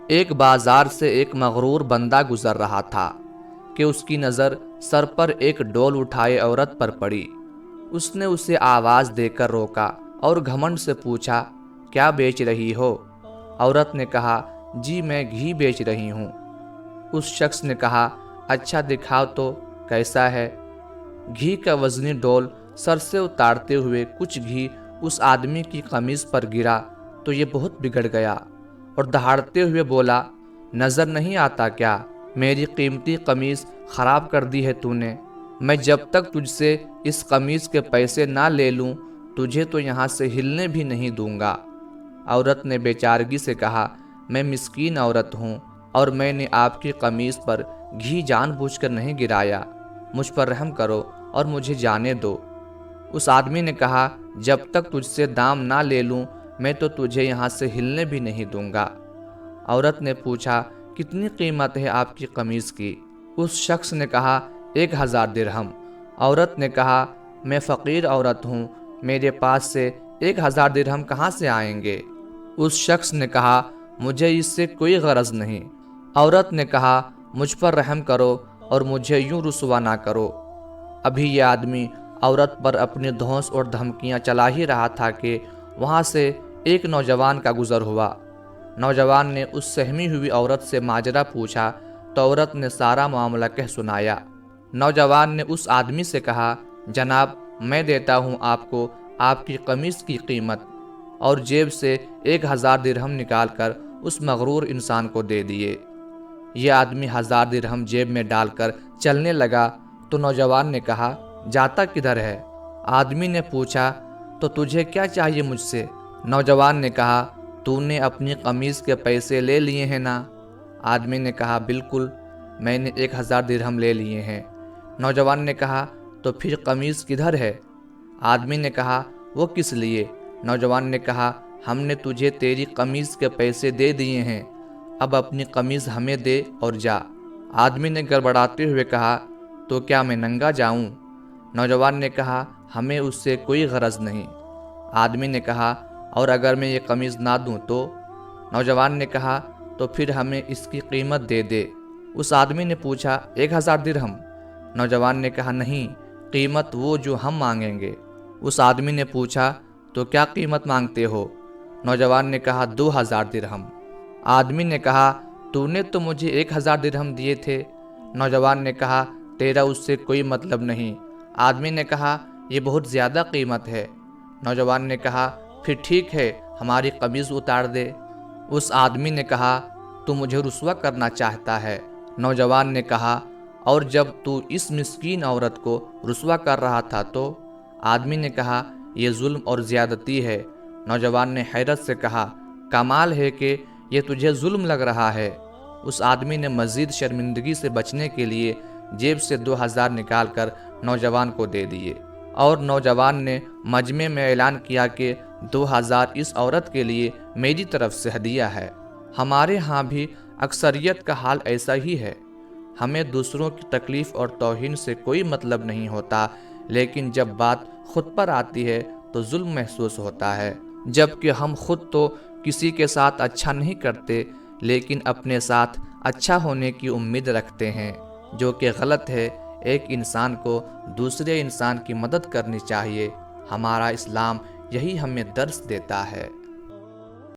ایک بازار سے ایک مغرور بندہ گزر رہا تھا کہ اس کی نظر سر پر ایک ڈول اٹھائے عورت پر پڑی۔ اس نے اسے آواز دے کر روکا اور گھمنڈ سے پوچھا، کیا بیچ رہی ہو؟ عورت نے کہا، جی میں گھی بیچ رہی ہوں۔ اس شخص نے کہا، اچھا دکھاؤ تو کیسا ہے؟ گھی کا وزنی ڈول سر سے اتارتے ہوئے کچھ گھی اس آدمی کی قمیض پر گرا تو یہ بہت بگڑ گیا اور دہاڑتے ہوئے بولا، نظر نہیں آتا کیا؟ میری قیمتی قمیض خراب کر دی ہے تو نے۔ میں جب تک تجھ سے اس قمیض کے پیسے نہ لے لوں تجھے تو یہاں سے ہلنے بھی نہیں دوں گا۔ عورت نے بیچارگی سے کہا، میں مسکین عورت ہوں اور میں نے آپ کی قمیض پر گھی جان بوجھ کر نہیں گرایا، مجھ پر رحم کرو اور مجھے جانے دو۔ اس آدمی نے کہا، جب تک تجھ سے دام نہ لے لوں میں تو تجھے یہاں سے ہلنے بھی نہیں دوں گا۔ عورت نے پوچھا، کتنی قیمت ہے آپ کی قمیض کی؟ اس شخص نے کہا، 1000 درہم۔ عورت نے کہا، میں فقیر عورت ہوں، میرے پاس سے 1000 درہم کہاں سے آئیں گے؟ اس شخص نے کہا، مجھے اس سے کوئی غرض نہیں۔ عورت نے کہا، مجھ پر رحم کرو اور مجھے یوں رسوا نہ کرو۔ ابھی یہ آدمی عورت پر اپنی دھونس اور دھمکیاں چلا ہی رہا تھا کہ وہاں سے ایک نوجوان کا گزر ہوا۔ نوجوان نے اس سہمی ہوئی عورت سے ماجرا پوچھا تو عورت نے سارا معاملہ کہہ سنایا۔ نوجوان نے اس آدمی سے کہا، جناب میں دیتا ہوں آپ کو آپ کی قمیض کی قیمت، اور جیب سے 1000 درہم نکال کر اس مغرور انسان کو دے دیے۔ یہ آدمی 1000 درہم جیب میں ڈال کر چلنے لگا تو نوجوان نے کہا، جاتا کدھر ہے؟ آدمی نے پوچھا، تو تجھے کیا چاہیے مجھ سے؟ نوجوان نے کہا، تو نے اپنی قمیض کے پیسے لے لیے ہیں نا؟ آدمی نے کہا، بالکل، میں نے 1000 درہم لے لیے ہیں۔ نوجوان نے کہا، تو پھر قمیض کدھر ہے؟ آدمی نے کہا، وہ کس لیے؟ نوجوان نے کہا، ہم نے تجھے تیری قمیض کے پیسے دے دیے ہیں، اب اپنی قمیض ہمیں دے اور جا۔ آدمی نے گڑبڑاتے ہوئے کہا، تو کیا میں ننگا جاؤں؟ نوجوان نے کہا، ہمیں اس سے کوئی غرض نہیں۔ آدمی نے کہا، اور اگر میں یہ قمیض نہ دوں تو؟ نوجوان نے کہا، تو پھر ہمیں اس کی قیمت دے دے۔ اس آدمی نے پوچھا، 1000 درہم؟ نوجوان نے کہا، نہیں، قیمت وہ جو ہم مانگیں گے۔ اس آدمی نے پوچھا، تو کیا قیمت مانگتے ہو؟ نوجوان نے کہا، 2000 درہم۔ آدمی نے کہا، تو نے تو مجھے 1000 درہم دیے تھے۔ نوجوان نے کہا، تیرا اس سے کوئی مطلب نہیں۔ آدمی نے کہا، یہ بہت زیادہ قیمت ہے۔ نوجوان نے کہا، پھر ٹھیک ہے، ہماری قمیض اتار دے۔ اس آدمی نے کہا، تو مجھے رسوا کرنا چاہتا ہے؟ نوجوان نے کہا، اور جب تو اس مسکین عورت کو رسوا کر رہا تھا تو؟ آدمی نے کہا، یہ ظلم اور زیادتی ہے۔ نوجوان نے حیرت سے کہا، کمال ہے کہ یہ تجھے ظلم لگ رہا ہے۔ اس آدمی نے مزید شرمندگی سے بچنے کے لیے جیب سے 2000 نکال کر نوجوان کو دے دیے، اور نوجوان نے مجمع میں اعلان کیا کہ 2000 اس عورت کے لیے میری طرف سے ہدیہ ہے۔ ہمارے ہاں بھی اکثریت کا حال ایسا ہی ہے۔ ہمیں دوسروں کی تکلیف اور توہین سے کوئی مطلب نہیں ہوتا، لیکن جب بات خود پر آتی ہے تو ظلم محسوس ہوتا ہے، جبکہ ہم خود تو کسی کے ساتھ اچھا نہیں کرتے لیکن اپنے ساتھ اچھا ہونے کی امید رکھتے ہیں، جو کہ غلط ہے۔ ایک انسان کو دوسرے انسان کی مدد کرنی چاہیے۔ ہمارا اسلام یہی ہمیں درس دیتا ہے۔